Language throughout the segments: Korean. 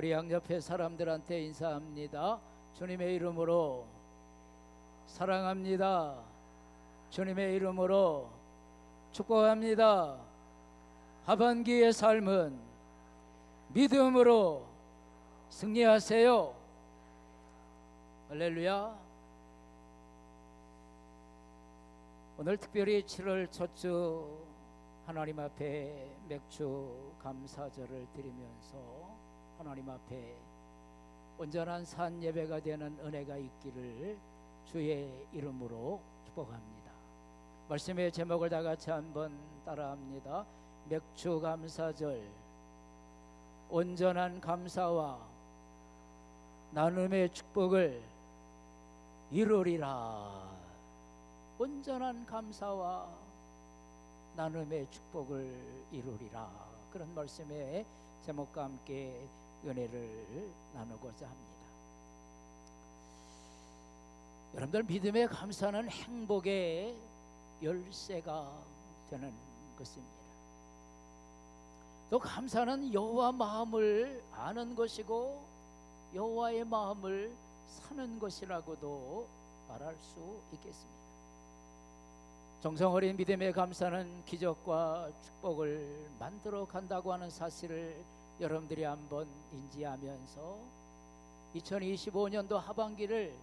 우리 양옆에 사람들한테 인사합니다. 주님의 이름으로 사랑합니다. 주님의 이름으로 축복합니다. 하반기의 삶은 믿음으로 승리하세요. 할렐루야. 오늘 특별히 7월 첫 주 하나님 앞에 맥주 감사절을 드리면서 하나님 앞에 온전한 산 예배가 되는 은혜가 있기를 주의 이름으로 축복합니다. 말씀의 제목을 다 같이 한번 따라합니다. 맥주 감사절, 온전한 감사와 나눔의 축복을 이루리라. 온전한 감사와 나눔의 축복을 이루리라. 그런 말씀의 제목과 함께 은혜를 나누고자 합니다. 여러분들, 믿음의 감사는 행복의 열쇠가 되는 것입니다. 또 감사는 여호와 마음을 아는 것이고 여호와의 마음을 사는 것이라고도 말할 수 있겠습니다. 정성 어린 믿음의 감사는 기적과 축복을 만들어 간다고 하는 사실을 여러분들이 한번 인지하면서 2025년도 하반기를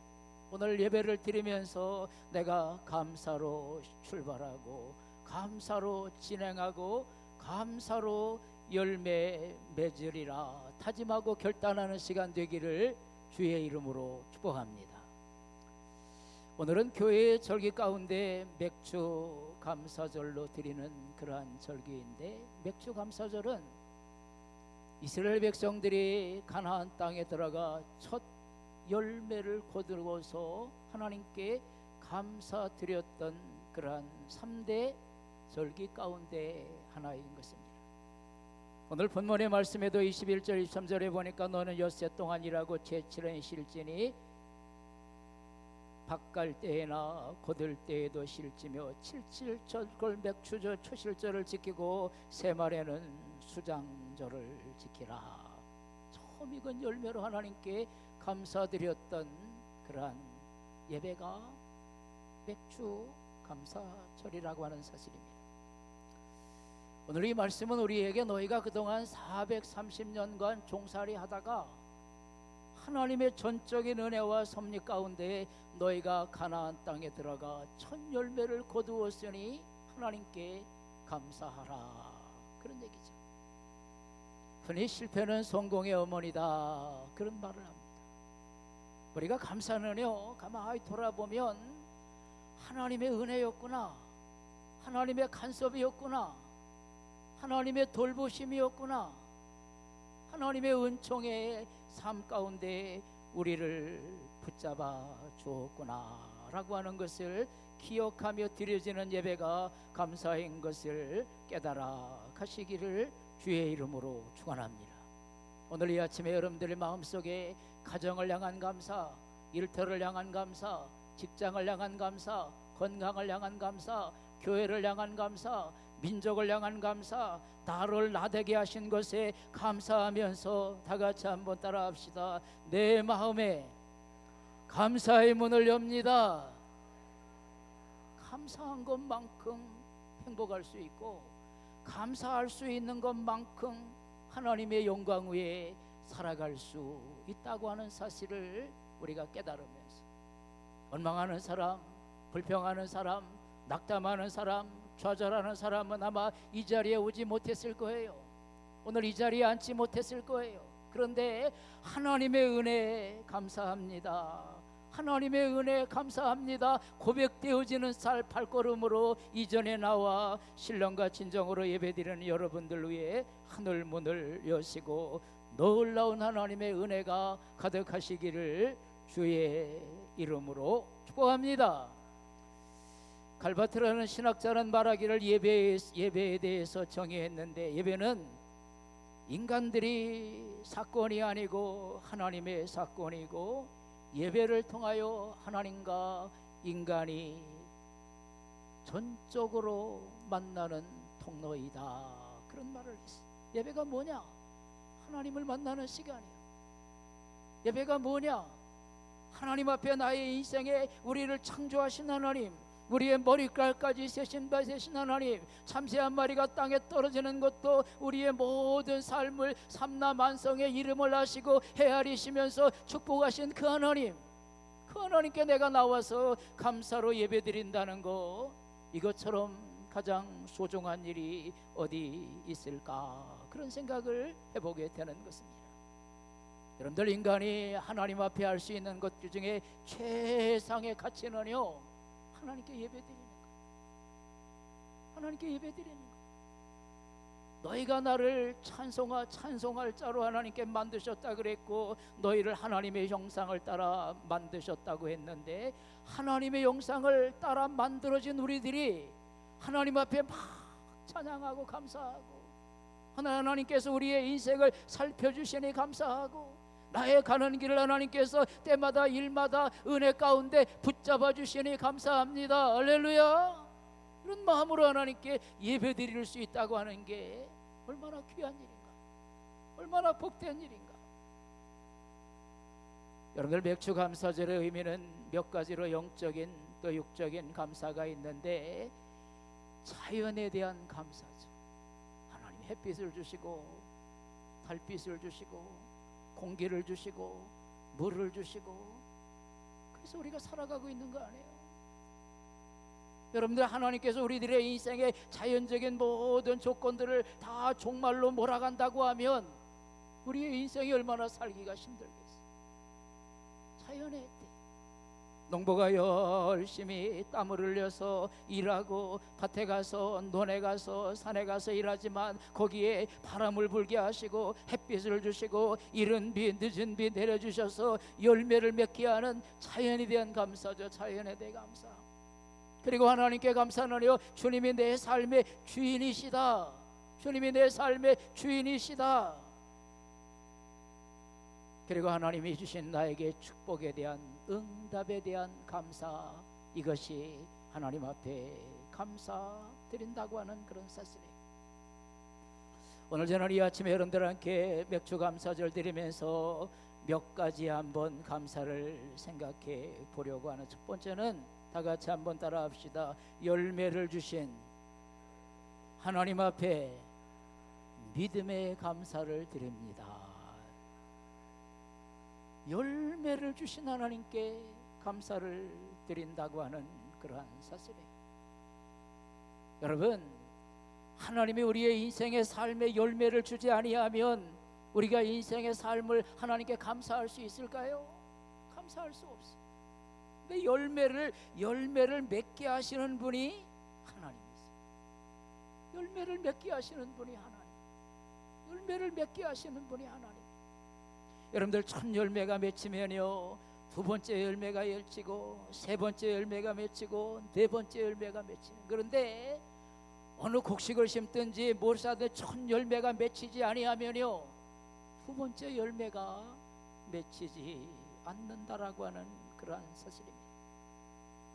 오늘 예배를 드리면서 내가 감사로 출발하고 감사로 진행하고 감사로 열매 맺으리라 다짐하고 결단하는 시간 되기를 주의 이름으로 축복합니다. 오늘은 교회의 절기 가운데 맥주 감사절로 드리는 그러한 절기인데, 맥주 감사절은 이스라엘 백성들이 가나안 땅에 들어가 첫 열매를 거두어서 하나님께 감사드렸던 그러한 3대 절기 가운데 하나인 것입니다. 오늘 본문의 말씀에도 21절 23절에 보니까 너는 엿새 동안 일하고 제7년이 쉴지니 밭갈 때에나 거둘 때에도 쉴지며 77절걸 맥추절 초실절을 지키고 새말에는 수장절을 지키라. 처음 익은 열매로 하나님께 감사드렸던 그러한 예배가 맥주 감사절이라고 하는 사실입니다. 오늘 이 말씀은 우리에게 너희가 그동안 430년간 종살이 하다가 하나님의 전적인 은혜와 섭리 가운데 너희가 가나안 땅에 들어가 첫 열매를 거두었으니 하나님께 감사하라, 그런 얘기죠. 흔히 실패는 성공의 어머니다, 그런 말을 합니다. 우리가 감사는요, 가만히 돌아보면 하나님의 은혜였구나, 하나님의 간섭이었구나, 하나님의 돌보심이었구나, 하나님의 은총의 삶 가운데 우리를 붙잡아 주었구나 라고 하는 것을 기억하며 드려지는 예배가 감사인 것을 깨달아 가시기를 주의 이름으로 축원합니다. 오늘 이 아침에 여러분들의 마음속에 가정을 향한 감사, 일터를 향한 감사, 직장을 향한 감사, 건강을 향한 감사, 교회를 향한 감사, 민족을 향한 감사, 나를 나되게 하신 것에 감사하면서 다 같이 한번 따라합시다. 내 마음에 감사의 문을 엽니다. 감사한 것만큼 행복할 수 있고 감사할 수 있는 것만큼 하나님의 영광 위에 살아갈 수 있다고 하는 사실을 우리가 깨달으면서 원망하는 사람, 불평하는 사람, 낙담하는 사람, 좌절하는 사람은 아마 이 자리에 오지 못했을 거예요. 오늘 이 자리에 앉지 못했을 거예요. 그런데 하나님의 은혜에 감사합니다, 하나님의 은혜에 감사합니다 고백되어지는 살 발걸음으로 이전에 나와 신령과 진정으로 예배드리는 여러분들 위해 하늘 문을 여시고 놀라운 하나님의 은혜가 가득하시기를 주의 이름으로 축복합니다. 갈바트라는 신학자는 말하기를 예배에 대해서 정의했는데, 예배는 인간들이 사건이 아니고 하나님의 사건이고 예배를 통하여 하나님과 인간이 전적으로 만나는 통로이다, 그런 말을 했어요. 예배가 뭐냐? 하나님을 만나는 시간이에요. 예배가 뭐냐? 하나님 앞에 나의 인생에 우리를 창조하신 하나님, 우리의 머리칼까지 세신 하나님, 참새 한 마리가 땅에 떨어지는 것도 우리의 모든 삶을 삼라만성의 이름을 아시고 헤아리시면서 축복하신 그 하나님, 그 하나님께 내가 나와서 감사로 예배드린다는 거, 이것처럼 가장 소중한 일이 어디 있을까? 그런 생각을 해보게 되는 것입니다. 여러분들, 인간이 하나님 앞에 할 수 있는 것 중에 최상의 가치는요, 하나님께 예배드리는 것, 하나님께 예배드리는 것. 너희가 나를 찬송할 자로 하나님께 만드셨다 그랬고, 너희를 하나님의 형상을 따라 만드셨다고 했는데, 하나님의 형상을 따라 만들어진 우리들이 하나님 앞에 막 찬양하고 감사하고, 하나님께서 우리의 인생을 살펴주시니 감사하고, 나의 가는 길을 하나님께서 때마다 일마다 은혜 가운데 붙잡아 주시니 감사합니다. 할렐루야. 이런 마음으로 하나님께 예배 드릴 수 있다고 하는 게 얼마나 귀한 일인가, 얼마나 복된 일인가. 여러분들, 맥주 감사절의 의미는 몇 가지로 영적인 또 육적인 감사가 있는데, 자연에 대한 감사죠. 하나님 햇빛을 주시고 달빛을 주시고 공기를 주시고 물을 주시고, 그래서 우리가 살아가고 있는 거 아니에요? 여러분들, 하나님께서 우리들의 인생의 자연적인 모든 조건들을 다 종말로 몰아간다고 하면 우리의 인생이 얼마나 살기가 힘들겠어요. 자연의 때 농부가 열심히 땀을 흘려서 일하고 밭에 가서 논에 가서 산에 가서 일하지만, 거기에 바람을 불게 하시고 햇빛을 주시고 이른 비 늦은 비 내려주셔서 열매를 맺게 하는 자연에 대한 감사죠. 자연에 대한 감사. 그리고 하나님께 감사는요, 주님이 내 삶의 주인이시다, 주님이 내 삶의 주인이시다. 그리고 하나님이 주신 나에게 축복에 대한 응답에 대한 감사, 이것이 하나님 앞에 감사드린다고 하는 그런 사실이에요. 오늘 저는 이 아침에 여러분들께 맥주 감사절 드리면서 몇 가지 한번 감사를 생각해 보려고 하는, 첫 번째는 다 같이 한번 따라 합시다. 열매를 주신 하나님 앞에 믿음의 감사를 드립니다. 열매를 주신 하나님께 감사를 드린다고 하는 그러한 사실이에요. 여러분, 하나님이 우리의 인생의 삶에 열매를 주지 아니하면 우리가 인생의 삶을 하나님께 감사할 수 있을까요? 감사할 수 없어요. 근데 열매를 맺게 하시는 분이 하나님이세요. 열매를 맺게 하시는 분이 하나님, 열매를 맺게 하시는 분이 하나님. 여러분들, 첫 열매가 맺히면요, 두 번째 열매가 맺히고 세 번째 열매가 맺히고 네 번째 열매가 맺히는, 그런데 어느 곡식을 심든지 뭘 사든 첫 열매가 맺히지 아니하면요, 두 번째 열매가 맺히지 않는다라고 하는 그러한 사실입니다.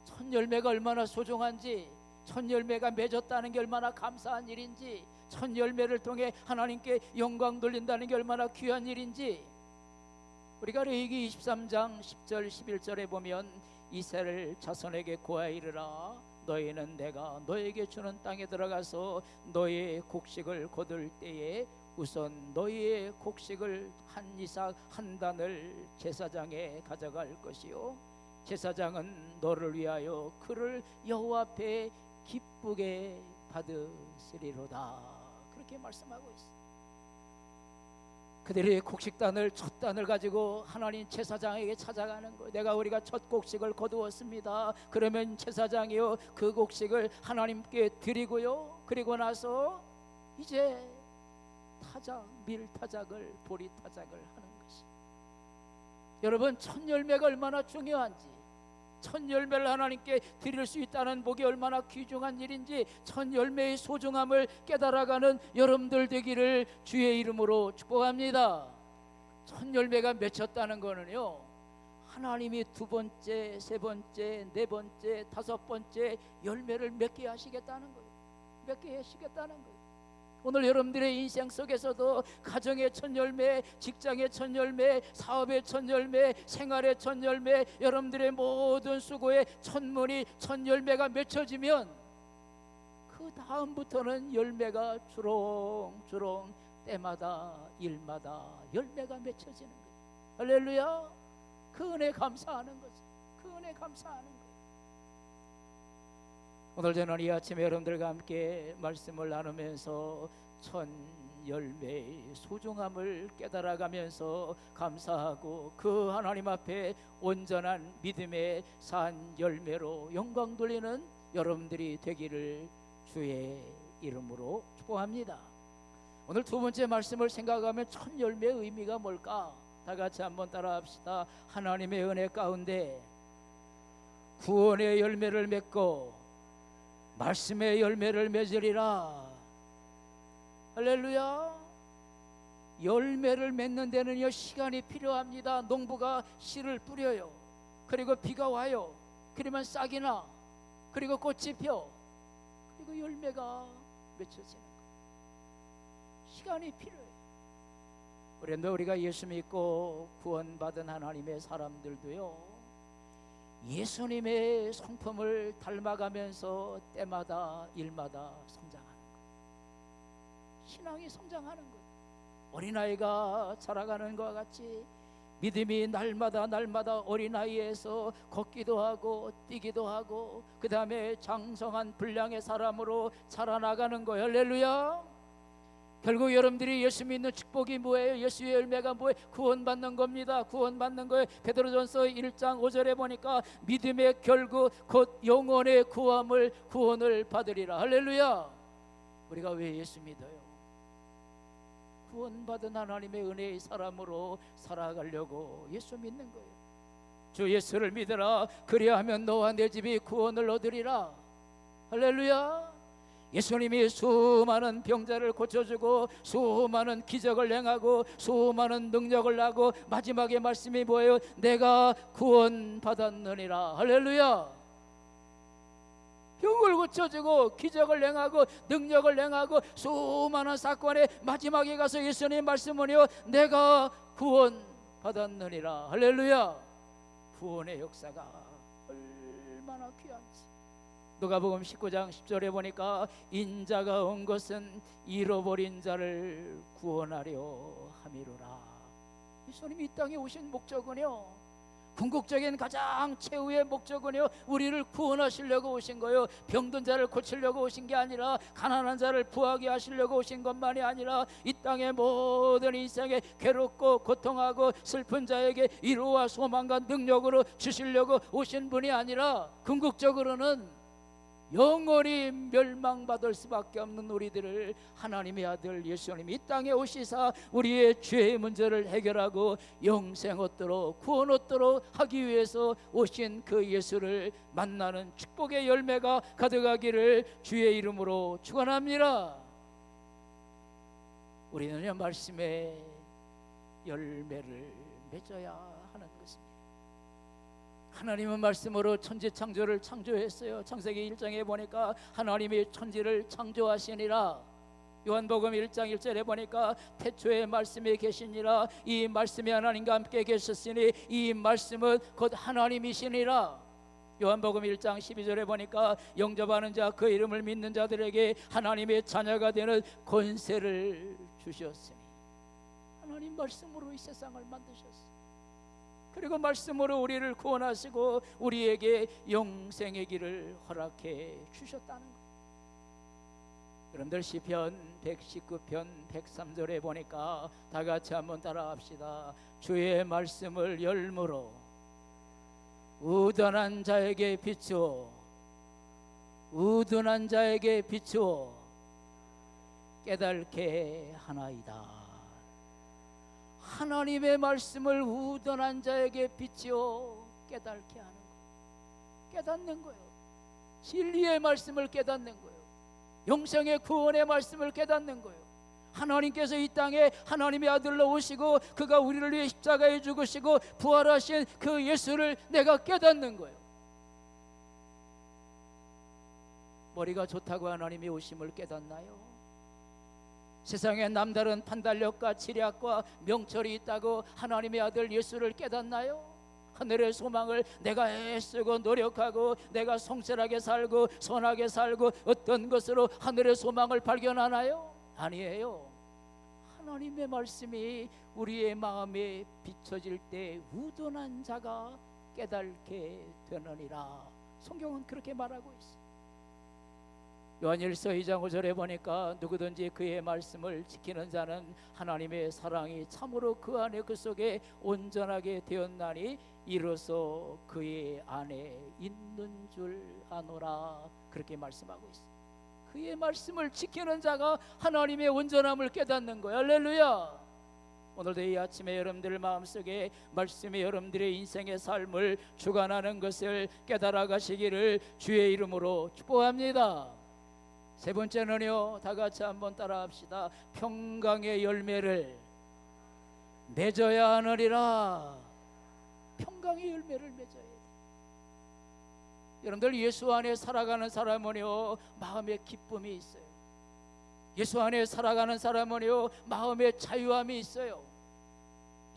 첫 열매가 얼마나 소중한지, 첫 열매가 맺었다는 게 얼마나 감사한 일인지, 첫 열매를 통해 하나님께 영광 돌린다는 게 얼마나 귀한 일인지, 우리가 레위기 23장 10절 11절에 보면, 이스라엘 자손에게 고하이르라, 너희는 내가 너에게 주는 땅에 들어가서 너희의 곡식을 거둘 때에 우선 너희의 곡식을 한 이삭 한 단을 제사장에 가져갈 것이요, 제사장은 너를 위하여 그를 여호와 앞에 기쁘게 받으시리로다. 그렇게 말씀하고 있어요. 그들이 곡식단을, 첫 단을 가지고 하나님 제사장에게 찾아가는 거예요. 우리가 첫 곡식을 거두었습니다. 그러면 제사장이요, 그 곡식을 하나님께 드리고요, 그리고 나서 이제 타작, 밀타작을, 보리타작을 하는 것이. 여러분, 첫 열매가 얼마나 중요한지, 첫 열매를 하나님께 드릴 수 있다는 복이 얼마나 귀중한 일인지, 첫 열매의 소중함을 깨달아가는 여러분들 되기를 주의 이름으로 축복합니다. 첫 열매가 맺혔다는 거는요, 하나님이 두 번째, 세 번째, 네 번째, 다섯 번째 열매를 맺게 하시겠다는 거예요. 맺게 하시겠다는 거예요. 오늘 여러분들의 인생 속에서도 가정의 첫 열매, 직장의 첫 열매, 사업의 첫 열매, 생활의 첫 열매, 여러분들의 모든 수고의 첫무늬, 첫 열매가 맺혀지면 그 다음부터는 열매가 주렁주렁 때마다 일마다 열매가 맺혀지는 거예요. 할렐루야. 그 은혜 감사하는 거죠. 그 은혜 감사하는 거예요. 오늘 저는 이 아침에 여러분들과 함께 말씀을 나누면서 첫 열매의 소중함을 깨달아가면서 감사하고 그 하나님 앞에 온전한 믿음의 산 열매로 영광 돌리는 여러분들이 되기를 주의 이름으로 축복합니다. 오늘 두 번째 말씀을 생각하면 첫 열매의 의미가 뭘까? 다 같이 한번 따라합시다. 하나님의 은혜 가운데 구원의 열매를 맺고 말씀의 열매를 맺으리라. 할렐루야. 열매를 맺는 데는요 시간이 필요합니다. 농부가 씨를 뿌려요. 그리고 비가 와요. 그러면 싹이 나. 그리고 꽃이 펴. 그리고 열매가 맺혀지는 거예요. 시간이 필요해요. 그런데 우리가 예수 믿고 구원받은 하나님의 사람들도요 예수님의 성품을 닮아가면서 때마다 일마다 성장하는 거예요. 신앙이 성장하는 거예요. 어린아이가 자라가는 것과 같이 믿음이 날마다 어린아이에서 걷기도 하고 뛰기도 하고 그 다음에 장성한 분량의 사람으로 자라나가는 거예요. 할렐루야. 결국 여러분들이 예수 믿는 축복이 뭐예요? 예수의 열매가 뭐예요? 구원받는 겁니다. 구원받는 거예요. 베드로전서 1장 5절에 보니까 믿음의 결국 곧 영원의 구원을 받으리라. 할렐루야. 우리가 왜 예수 믿어요? 구원받은 하나님의 은혜의 사람으로 살아가려고 예수 믿는 거예요. 주 예수를 믿으라. 그리하면 너와 내 집이 구원을 얻으리라. 할렐루야. 예수님이 수많은 병자를 고쳐주고 수많은 기적을 행하고 수많은 능력을 하고 마지막에 말씀이 뭐예요? 내가 구원받았느니라. 할렐루야. 병을 고쳐주고 기적을 행하고 능력을 행하고 수많은 사건의 마지막에 가서 예수님 말씀은요 내가 구원받았느니라. 할렐루야. 구원의 역사가 얼마나 귀한지. 누가복음 19장 10절에 보니까 인자가 온 것은 잃어버린 자를 구원하려 함이로라. 예수님이 이 땅에 오신 목적은요 궁극적인 가장 최후의 목적은요 우리를 구원하시려고 오신 거예요. 병든 자를 고치려고 오신 게 아니라 가난한 자를 부하게 하시려고 오신 것만이 아니라 이 땅의 모든 인생에 괴롭고 고통하고 슬픈 자에게 위로와 소망과 능력으로 주시려고 오신 분이 아니라 궁극적으로는 영원히 멸망받을 수밖에 없는 우리들을 하나님의 아들 예수님이 이 땅에 오시사 우리의 죄의 문제를 해결하고 영생 얻도록 구원 얻도록 하기 위해서 오신 그 예수를 만나는 축복의 열매가 가득하기를 주의 이름으로 축원합니다. 우리는요 말씀의 열매를 맺어야 하는 것입니다. 하나님은 말씀으로 천지 창조를 창조했어요. 창세기 1장에 보니까 하나님이 천지를 창조하시니라. 요한복음 1장 1절에 보니까 태초에 말씀이 계시니라. 이 말씀이 하나님과 함께 계셨으니 이 말씀은 곧 하나님이시니라. 요한복음 1장 12절에 보니까 영접하는 자 그 이름을 믿는 자들에게 하나님의 자녀가 되는 권세를 주셨으니 하나님 말씀으로 이 세상을 만드셨어요. 그리고 말씀으로 우리를 구원하시고 우리에게 영생의 길을 허락해 주셨다는 거예요. 여러분들 시편 119편 103절에 보니까 다 같이 한번 따라합시다. 주의 말씀을 열무로 우둔한 자에게 비추어 우둔한 자에게 비추어 깨닫게 하나이다. 하나님의 말씀을 우둔한 자에게 비추어 깨닫게 하는 거예요. 깨닫는 거예요. 진리의 말씀을 깨닫는 거예요. 영생의 구원의 말씀을 깨닫는 거예요. 하나님께서 이 땅에 하나님의 아들로 오시고 그가 우리를 위해 십자가에 죽으시고 부활하신 그 예수를 내가 깨닫는 거예요. 머리가 좋다고 하나님이 오심을 깨닫나요? 세상에 남다른 판단력과 지략과 명철이 있다고 하나님의 아들 예수를 깨닫나요? 하늘의 소망을 내가 애쓰고 노력하고 내가 성실하게 살고 선하게 살고 어떤 것으로 하늘의 소망을 발견하나요? 아니에요. 하나님의 말씀이 우리의 마음에 비춰질 때 우둔한 자가 깨닫게 되느니라. 성경은 그렇게 말하고 있어요. 요한일서 2장 5절에 보니까 누구든지 그의 말씀을 지키는 자는 하나님의 사랑이 참으로 그 안에 그 속에 온전하게 되었나니 이로써 그의 안에 있는 줄 아노라. 그렇게 말씀하고 있어요. 그의 말씀을 지키는 자가 하나님의 온전함을 깨닫는 거예요. 할렐루야. 오늘도 이 아침에 여러분들 마음속에 말씀이 여러분들의 인생의 삶을 주관하는 것을 깨달아 가시기를 주의 이름으로 축복합니다. 세 번째는요, 다 같이 한번 따라합시다. 평강의 열매를 맺어야 하느니라. 평강의 열매를 맺어야 돼. 여러분들 예수 안에 살아가는 사람은요 마음에 기쁨이 있어요. 예수 안에 살아가는 사람은요 마음에 자유함이 있어요.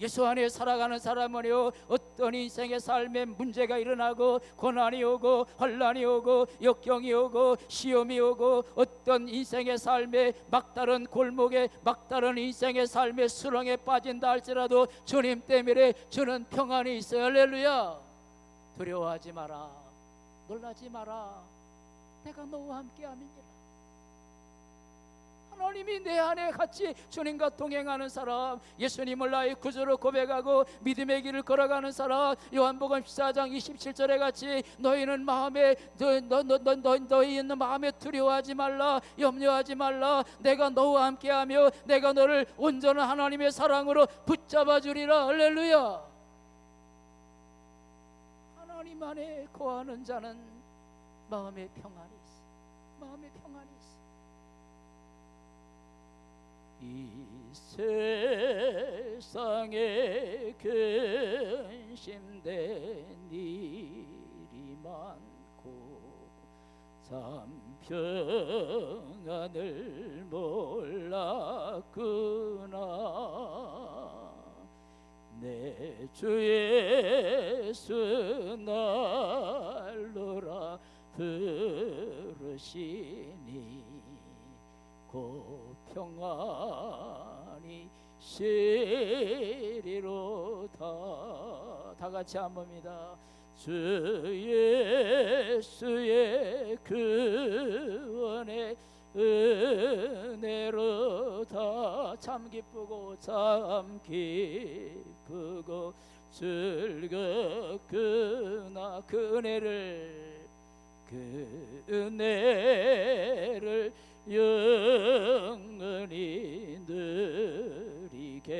예수 안에 살아가는 사람은요 어떤 인생의 삶에 문제가 일어나고 고난이 오고 환난이 오고 역경이 오고 시험이 오고 어떤 인생의 삶에 막다른 골목에 막다른 인생의 삶의 수렁에 빠진다 할지라도 주님 때문에 주는 평안이 있어요. 할렐루야. 두려워하지 마라, 놀라지 마라, 내가 너와 함께 함이니라. 하나님이 내 안에 같이 주님과 동행하는 사람, 예수님을 나의 구주로 고백하고 믿음의 길을 걸어가는 사람, 요한복음 14장 27절에 같이 너희는 마음에 너희 있는 마음에 두려워하지 말라, 염려하지 말라, 내가 너와 함께하며 내가 너를 온전한 하나님의 사랑으로 붙잡아 주리라. 할렐루야. 하나님 안에 거하는 자는 마음의 평안이 있어. 마음의 평안이 있어. 이 세상에 근심된 일이 많고 참 평안을 몰랐구나. 내 주 예수 날로라 부르시니 곧 평안이 시리로다. 다 같이 한 번입니다. 주 예수의 구원의 은혜로다. 참 기쁘고 참 기쁘고 즐겁구나. 그 은혜를 영원히 누리겠네.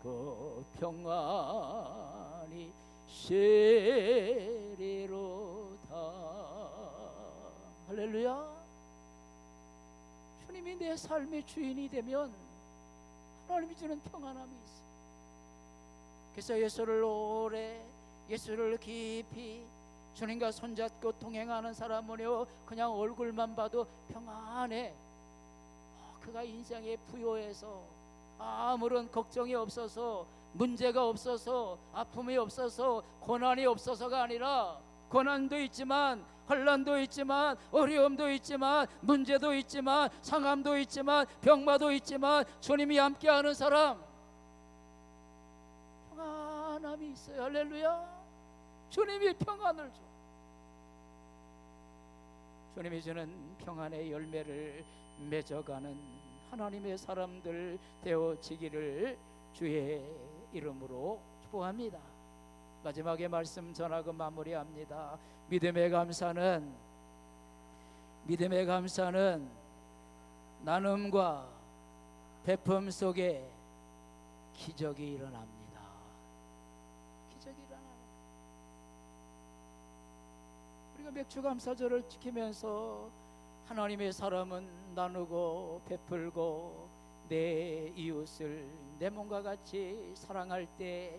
그 평안이 시리로다. 할렐루야. 주님이 내 삶의 주인이 되면 하나님이 주는 평안함이 있어. 그래서 예수를 오래, 예수를 깊이 주님과 손잡고 동행하는 사람은요 그냥 얼굴만 봐도 평안해. 그가 인생에 부요해서 아무런 걱정이 없어서 문제가 없어서 아픔이 없어서 고난이 없어서가 아니라, 고난도 있지만 환난도 있지만 어려움도 있지만 문제도 있지만 상함도 있지만 병마도 있지만 주님이 함께하는 사람 평안함이 있어요. 할렐루야. 주님이 평안을 줘. 주님이 주는 평안의 열매를 맺어가는 하나님의 사람들 되어지기를 주의 이름으로 축복합니다. 마지막에 말씀 전하고 마무리합니다. 믿음의 감사는 나눔과 베품 속에 기적이 일어납니다. 기적이 일어납니다. 우리가 맥주감사절을 지키면서 하나님의 사람은 나누고 베풀고 내 이웃을 내 몸과 같이 사랑할 때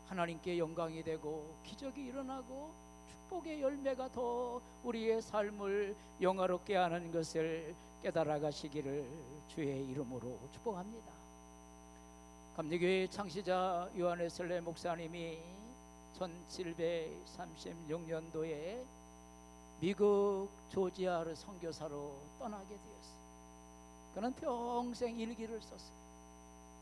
하나님께 영광이 되고 기적이 일어나고 축복의 열매가 더 우리의 삶을 영화롭게 하는 것을 깨달아 가시기를 주의 이름으로 축복합니다. 감리교회 창시자 요한웨슬레 목사님이 1736년도에 미국 조지아를 선교사로 떠나게 되었어요. 그는 평생 일기를 썼어요.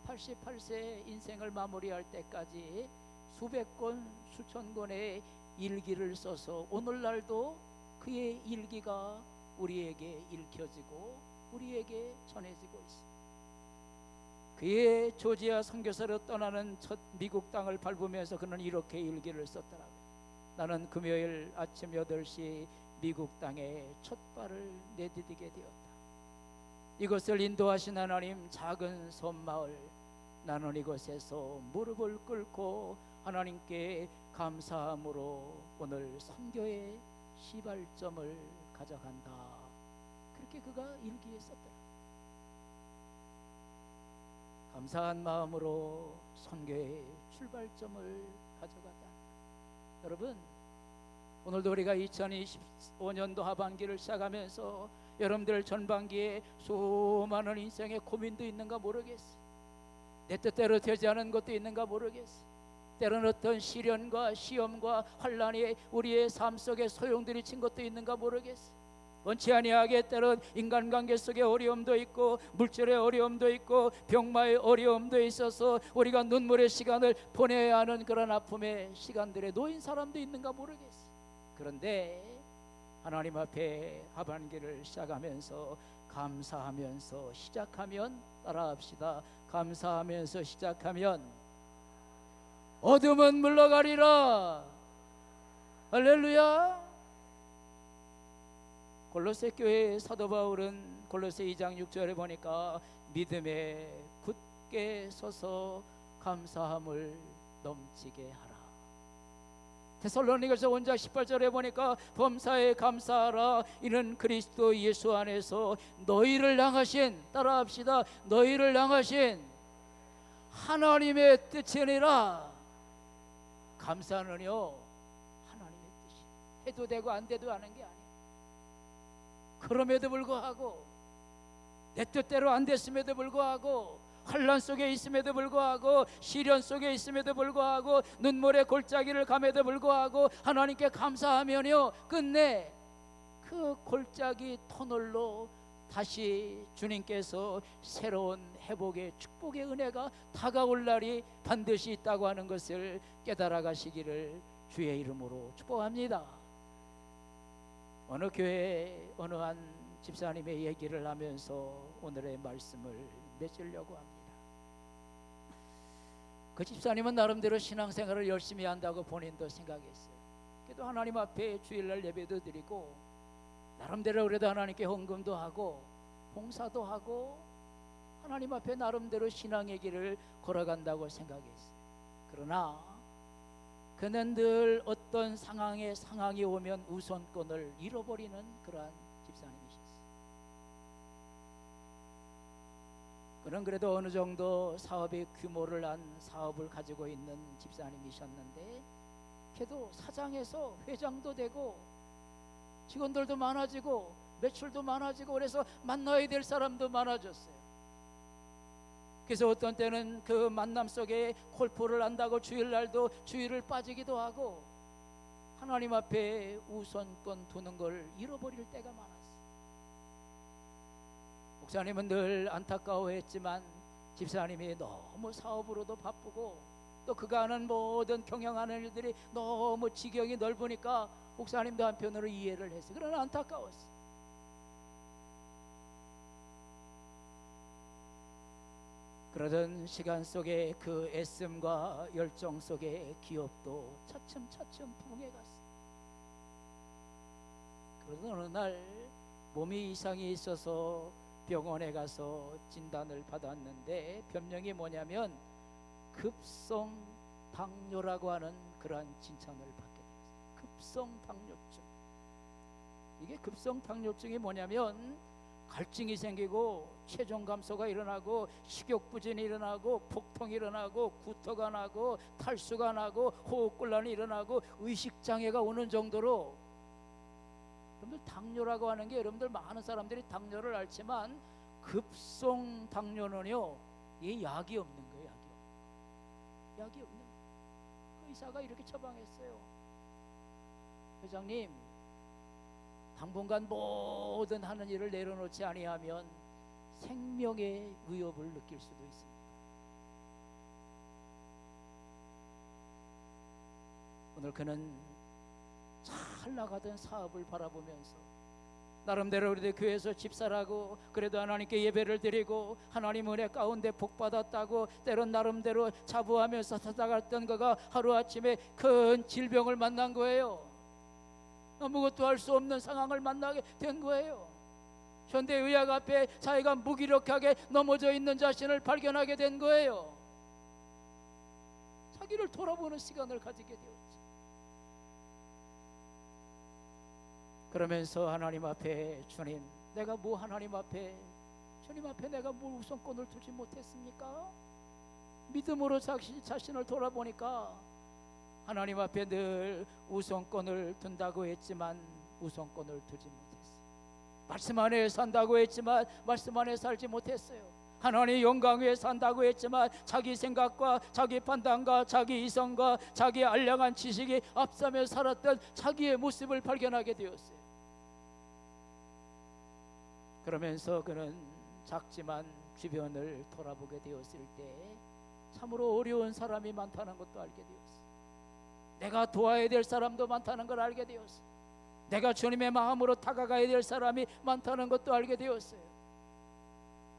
88세 인생을 마무리할 때까지 수백 권, 수천 권의 일기를 써서 오늘날도 그의 일기가 우리에게 읽혀지고 우리에게 전해지고 있습니다. 그의 조지아 선교사로 떠나는 첫 미국 땅을 밟으면서 그는 이렇게 일기를 썼더라고요. 나는 금요일 아침 8시 미국 땅에 첫 발을 내디디게 되었다. 이것을 인도하신 하나님, 작은 섬마을, 나는 이곳에서 무릎을 꿇고 하나님께 감사함으로 오늘 선교의 시발점을 가져간다. 그렇게 그가 일기에 썼더라. 감사한 마음으로 선교의 출발점을 가져가다. 여러분, 오늘도 우리가 2025년도 하반기를 시작하면서 여러분들 전반기에 수많은 인생의 고민도 있는가 모르겠어요. 내 뜻대로 되지 않은 것도 있는가 모르겠어요. 때로는 어떤 시련과 시험과 환난이 우리의 삶 속에 소용돌이 친 것도 있는가 모르겠어요. 원치 아니하게 때론 인간관계 속에 어려움도 있고 물질의 어려움도 있고 병마의 어려움도 있어서 우리가 눈물의 시간을 보내야 하는 그런 아픔의 시간들에 놓인 사람도 있는가 모르겠어요. 그런데 하나님 앞에 하반기를 시작하면서 감사하면서 시작하면, 따라합시다. 감사하면서 시작하면 어둠은 물러가리라. 할렐루야. 골로새 교회의 사도 바울은 골로새 2장 6절에 보니까 믿음에 굳게 서서 감사함을 넘치게 하라. 데살로니가서 5장 18절에 보니까 범사에 감사하라. 이는 그리스도 예수 안에서 너희를 향하신, 따라합시다, 너희를 향하신 하나님의 뜻이니라. 감사는요, 하나님의 뜻이 해도 되고 안 돼도 하는 게 아니에요. 그럼에도 불구하고, 내 뜻대로 안 됐음에도 불구하고, 환난 속에 있음에도 불구하고, 시련 속에 있음에도 불구하고, 눈물의 골짜기를 감에도 불구하고 하나님께 감사하면요, 끝내 그 골짜기 터널로 다시 주님께서 새로운 회복의 축복의 은혜가 다가올 날이 반드시 있다고 하는 것을 깨달아 가시기를 주의 이름으로 축복합니다. 어느 교회 어느 한 집사님의 얘기를 하면서 오늘의 말씀을 맺으려고 합니다. 그 집사님은 나름대로 신앙생활을 열심히 한다고 본인도 생각했어요. 그래도 하나님 앞에 주일날 예배도 드리고 나름대로 그래도 하나님께 헌금도 하고 봉사도 하고 하나님 앞에 나름대로 신앙의 길을 걸어간다고 생각했어요. 그러나 그는 늘 어떤 상황이 오면 우선권을 잃어버리는 그러한 집사님이셨어요. 그는 그래도 어느 정도 사업의 규모를 한 사업을 가지고 있는 집사님이셨는데, 그래도 사장에서 회장도 되고 직원들도 많아지고 매출도 많아지고 그래서 만나야 될 사람도 많아졌어요. 그래서 어떤 때는 그 만남 속에 골프를 한다고 주일날도 주일을 빠지기도 하고 하나님 앞에 우선권 두는 걸 잃어버릴 때가 많았어요. 목사님은 늘 안타까워했지만 집사님이 너무 사업으로도 바쁘고 또 그가 하는 모든 경영하는 일들이 너무 지경이 넓으니까 목사님도 한편으로 이해를 했어요. 그러나 안타까웠어요. 그러던 시간 속에 그 애씀과 열정 속에 기업도 차츰차츰 부흥해갔어요. 그러던 어느 날 몸이 이상이 있어서 병원에 가서 진단을 받았는데 병명이 뭐냐면 급성 당뇨라고 하는 그러한 진단을 받게 됐어요. 급성 당뇨증. 이게 급성 당뇨증이 뭐냐면 갈증이 생기고 체중 감소가 일어나고 식욕부진이 일어나고 복통이 일어나고 구토가 나고 탈수가 나고 호흡곤란이 일어나고 의식장애가 오는 정도로 여러분들 당뇨라고 하는 게 여러분들 많은 사람들이 당뇨를 앓지만 급성 당뇨는요, 이게 약이 없는 거예요. 약이 없는 거예요. 그 의사가 이렇게 처방했어요. 회장님, 당분간 모든 하는 일을 내려놓지 아니하면 생명의 위협을 느낄 수도 있습니다. 오늘 그는 잘 나가던 사업을 바라보면서 나름대로 우리 교회에서 집사라고 그래도 하나님께 예배를 드리고 하나님 은혜 가운데 복받았다고 때론 나름대로 자부하면서 살아갔던 그가 하루아침에 큰 질병을 만난 거예요. 아무것도 할 수 없는 상황을 만나게 된 거예요. 현대의학 앞에 자기가 무기력하게 넘어져 있는 자신을 발견하게 된 거예요. 자기를 돌아보는 시간을 가지게 되었죠. 그러면서 하나님 앞에 주님, 내가 뭐 하나님 앞에 주님 앞에 내가 뭘 우선권을 두지 못했습니까? 믿음으로 자신을 돌아보니까 하나님 앞에 늘 우선권을 둔다고 했지만 우선권을 두지 못했어요. 말씀 안에 산다고 했지만 말씀 안에 살지 못했어요. 하나님의 영광 위에 산다고 했지만 자기 생각과 자기 판단과 자기 이성과 자기 알량한 지식이 앞서며 살았던 자기의 모습을 발견하게 되었어요. 그러면서 그는 작지만 주변을 돌아보게 되었을 때 참으로 어려운 사람이 많다는 것도 알게 되었어요. 내가 도와야 될 사람도 많다는 걸 알게 되었어요. 내가 주님의 마음으로 다가가야 될 사람이 많다는 것도 알게 되었어요.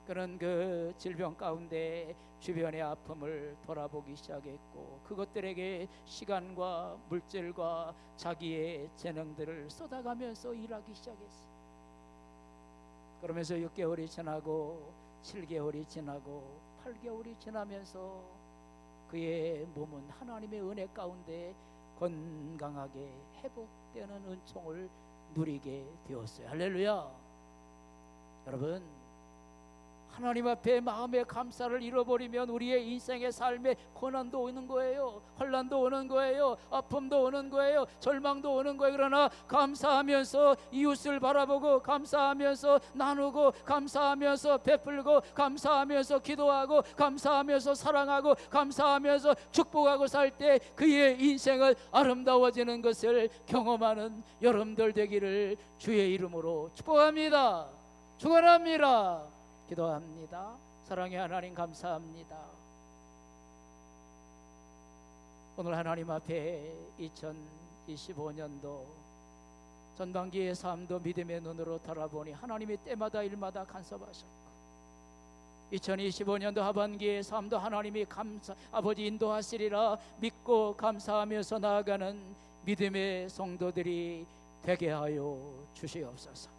그는 그 질병 가운데 주변의 아픔을 돌아보기 시작했고 그것들에게 시간과 물질과 자기의 재능들을 쏟아가면서 일하기 시작했어요. 그러면서 6개월이 지나고 7개월이 지나고 8개월이 지나면서 그의 몸은 하나님의 은혜 가운데 건강하게 회복되는 은총을 누리게 되었어요. 할렐루야. 여러분, 하나님 앞에 마음의 감사를 잃어버리면 우리의 인생의 삶에 고난도 오는 거예요. 환난도 오는 거예요. 아픔도 오는 거예요. 절망도 오는 거예요. 그러나 감사하면서 이웃을 바라보고 감사하면서 나누고 감사하면서 베풀고 감사하면서 기도하고 감사하면서 사랑하고 감사하면서 축복하고 살 때 그의 인생은 아름다워지는 것을 경험하는 여러분들 되기를 주의 이름으로 축복합니다. 축원합니다. 기도합니다. 사랑의 하나님 감사합니다. 오늘 하나님 앞에 2025년도 전반기의 삶도 믿음의 눈으로 돌아보니 하나님이 때마다 일마다 간섭하셨고 2025년도 하반기의 삶도 하나님이 아버지 인도하시리라 믿고 감사하면서 나아가는 믿음의 성도들이 되게 하여 주시옵소서.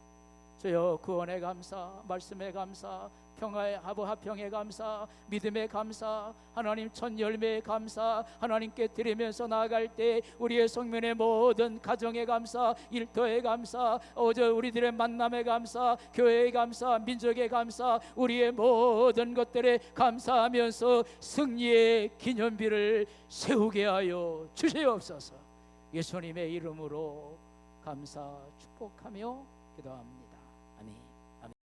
주여, 구원의 감사, 말씀의 감사, 평화의 화평의 감사, 믿음의 감사, 하나님 첫 열매의 감사 하나님께 드리면서 나아갈 때 우리의 성면의 모든 가정의 감사, 일터의 감사, 우리들의 만남의 감사, 교회의 감사, 민족의 감사, 우리의 모든 것들에 감사하면서 승리의 기념비를 세우게 하여 주시옵소서. 예수님의 이름으로 감사 축복하며 기도합니다.